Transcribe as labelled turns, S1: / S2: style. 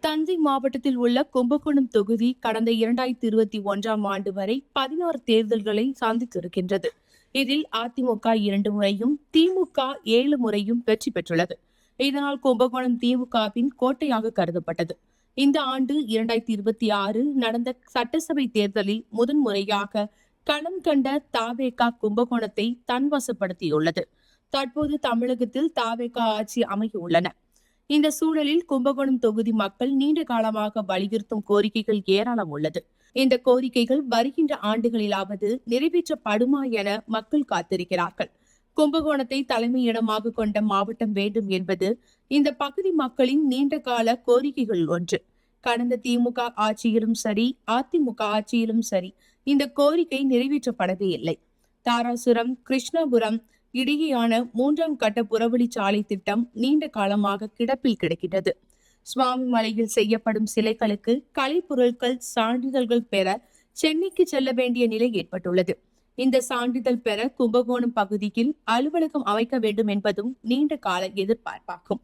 S1: தஞ்சை மாவட்டத்தில் உள்ள கும்பகோணம் தொகுதி கடந்த 2021ஆம் ஆண்டு வரை 16 தேர்தல்களை சந்தித்திருக்கின்றது. இதில் அதிமுக 2 முறையும், திமுக 7 முறையும் வெற்றி பெற்றுள்ளது. இதனால் கும்பகோணம் திமுகவின் கோட்டையாக கருதப்பட்டது. இந்த ஆண்டு 2026 நடந்த சட்டசபை தேர்தலில் முதன்முறையாக களம் கண்ட தாவேகா கும்பகோணத்தை தன்வசப்படுத்தியுள்ளது. தற்போது தமிழகத்தில் தாவேகா ஆட்சி அமைய உள்ளன. இந்த சூழலில் கும்பகோணம் தொகுதி மக்கள் நீண்ட காலமாக வலியுறுத்தும் கோரிக்கைகள் ஏராளம் உள்ளது. இந்த கோரிக்கைகள் வருகின்ற ஆண்டுகளிலாவது நிறைவேற்றப்படுமா என மக்கள் காத்திருக்கிறார்கள். கும்பகோணத்தை தலைமையிடமாக கொண்ட மாவட்டம் வேண்டும் என்பது இந்த பகுதி மக்களின் நீண்ட கால கோரிக்கைகள் ஒன்று. கடந்த திமுக ஆட்சியிலும் சரி, அதிமுக ஆட்சியிலும் சரி இந்த கோரிக்கை நிறைவேற்றப்படவே இல்லை. தாராசுரம், கிருஷ்ணாபுரம் இடையேயான 3ஆம் கட்ட புறவழிச்சாலை திட்டம் நீண்ட காலமாக கிடப்பில் கிடக்கிறது. சுவாமி மலையில் செய்யப்படும் சிலைகளுக்கு கலைப்பொருட்கள் சான்றிதழ்கள் பெற சென்னைக்கு செல்ல வேண்டிய நிலை ஏற்பட்டுள்ளது. இந்த சான்றிதழ் பெற கும்பகோணம் பகுதியில் அலுவலகம் அமைக்க வேண்டும் என்பதும் நீண்ட கால எதிர்பார்ப்பாகும்.